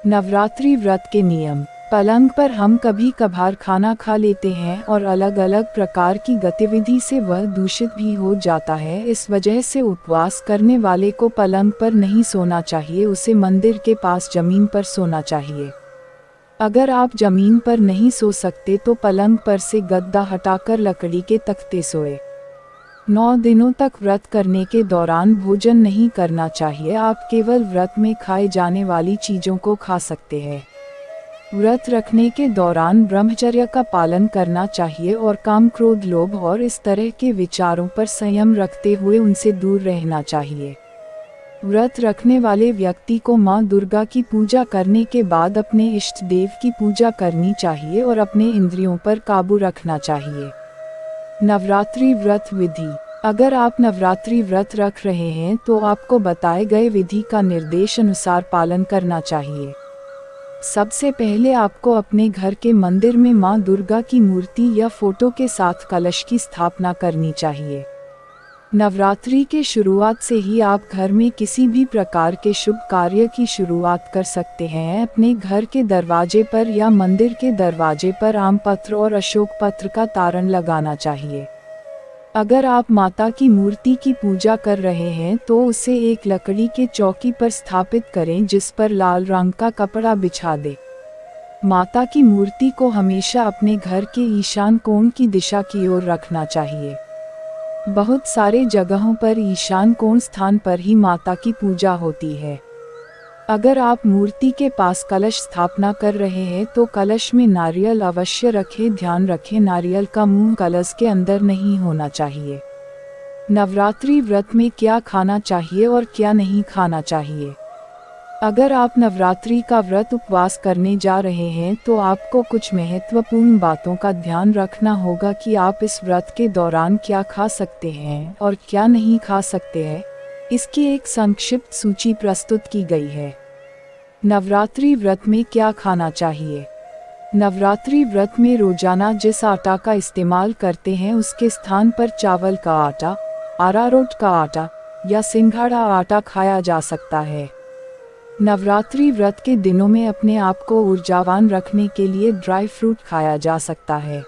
नवरात्रि व्रत के नियम। पलंग पर हम कभी कभार खाना खा लेते हैं और अलग अलग प्रकार की गतिविधि से वह दूषित भी हो जाता है। इस वजह से उपवास करने वाले को पलंग पर नहीं सोना चाहिए, उसे मंदिर के पास जमीन पर सोना चाहिए। अगर आप जमीन पर नहीं सो सकते तो पलंग पर से गद्दा हटाकर लकड़ी के तख्ते सोए। 9 दिनों तक व्रत करने के दौरान भोजन नहीं करना चाहिए। आप केवल व्रत में खाए जाने वाली चीज़ों को खा सकते हैं। व्रत रखने के दौरान ब्रह्मचर्य का पालन करना चाहिए और काम, क्रोध, लोभ और इस तरह के विचारों पर संयम रखते हुए उनसे दूर रहना चाहिए। व्रत रखने वाले व्यक्ति को माँ दुर्गा की पूजा करने के बाद अपने इष्ट देव की पूजा करनी चाहिए और अपने इंद्रियों पर काबू रखना चाहिए। नवरात्रि व्रत विधि। अगर आप नवरात्रि व्रत रख रहे हैं तो आपको बताए गए विधि का निर्देश अनुसार पालन करना चाहिए। सबसे पहले आपको अपने घर के मंदिर में माँ दुर्गा की मूर्ति या फोटो के साथ कलश की स्थापना करनी चाहिए। नवरात्रि के शुरुआत से ही आप घर में किसी भी प्रकार के शुभ कार्य की शुरुआत कर सकते हैं। अपने घर के दरवाजे पर या मंदिर के दरवाजे पर आम पत्र और अशोक पत्र का तारण लगाना चाहिए। अगर आप माता की मूर्ति की पूजा कर रहे हैं तो उसे एक लकड़ी के चौकी पर स्थापित करें जिस पर लाल रंग का कपड़ा बिछा दें। माता की मूर्ति को हमेशा अपने घर के ईशान कोण की दिशा की ओर रखना चाहिए। बहुत सारे जगहों पर ईशान कोण स्थान पर ही माता की पूजा होती है। अगर आप मूर्ति के पास कलश स्थापना कर रहे हैं तो कलश में नारियल अवश्य रखें। ध्यान रखें, नारियल का मुंह कलश के अंदर नहीं होना चाहिए। नवरात्रि व्रत में क्या खाना चाहिए और क्या नहीं खाना चाहिए। अगर आप नवरात्रि का व्रत उपवास करने जा रहे हैं तो आपको कुछ महत्वपूर्ण बातों का ध्यान रखना होगा कि आप इस व्रत के दौरान क्या खा सकते हैं और क्या नहीं खा सकते हैं। इसकी एक संक्षिप्त सूची प्रस्तुत की गई है। नवरात्रि व्रत में क्या खाना चाहिए। नवरात्रि व्रत में रोजाना जिस आटा का इस्तेमाल करते हैं उसके स्थान पर चावल का आटा, अरारोट का आटा या सिंघाड़ा आटा खाया जा सकता है। नवरात्रि व्रत के दिनों में अपने आप को ऊर्जावान रखने के लिए ड्राई फ्रूट खाया जा सकता है।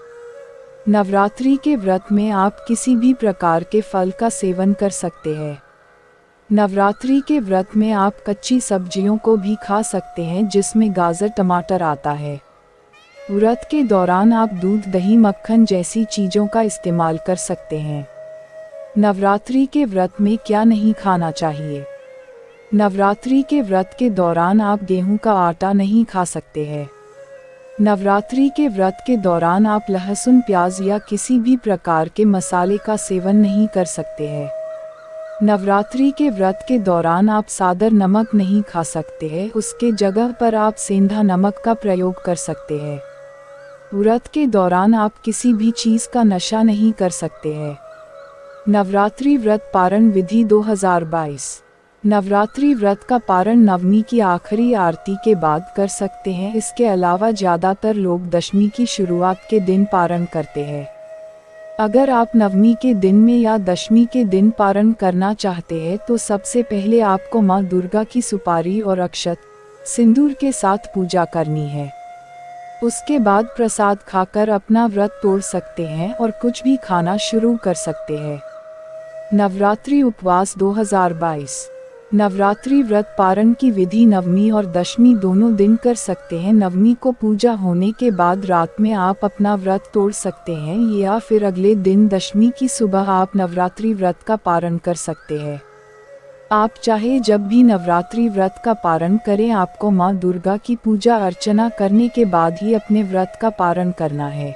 नवरात्रि के व्रत में आप किसी भी प्रकार के फल का सेवन कर सकते हैं। नवरात्रि के व्रत में आप कच्ची सब्जियों को भी खा सकते हैं जिसमें गाजर, टमाटर आता है। व्रत के दौरान आप दूध, दही, मक्खन जैसी चीज़ों का इस्तेमाल कर सकते हैं। नवरात्रि के व्रत में क्या नहीं खाना चाहिए। नवरात्रि के व्रत के दौरान आप गेहूं का आटा नहीं खा सकते हैं। नवरात्रि के व्रत के दौरान आप लहसुन, प्याज या किसी भी प्रकार के मसाले का सेवन नहीं कर सकते हैं। नवरात्रि के व्रत के दौरान आप सादर नमक नहीं खा सकते हैं, उसके जगह पर आप सेंधा नमक का प्रयोग कर सकते हैं। व्रत के दौरान आप किसी भी चीज़ का नशा नहीं कर सकते हैं। नवरात्रि व्रत पारण विधि 2022। नवरात्रि व्रत का पारण नवमी की आखिरी आरती के बाद कर सकते हैं। इसके अलावा ज़्यादातर लोग दशमी की शुरुआत के दिन पारण करते हैं। अगर आप नवमी के दिन में या दशमी के दिन पारण करना चाहते हैं तो सबसे पहले आपको माँ दुर्गा की सुपारी और अक्षत, सिंदूर के साथ पूजा करनी है। उसके बाद प्रसाद खाकर अपना व्रत तोड़ सकते हैं और कुछ भी खाना शुरू कर सकते हैं। नवरात्रि उपवास 2022। नवरात्रि व्रत पारण की विधि नवमी और दशमी दोनों दिन कर सकते हैं। नवमी को पूजा होने के बाद रात में आप अपना व्रत तोड़ सकते हैं या फिर अगले दिन दशमी की सुबह आप नवरात्रि व्रत का पारण कर सकते हैं। आप चाहे जब भी नवरात्रि व्रत का पारण करें, आपको माँ दुर्गा की पूजा अर्चना करने के बाद ही अपने व्रत का पारण करना है।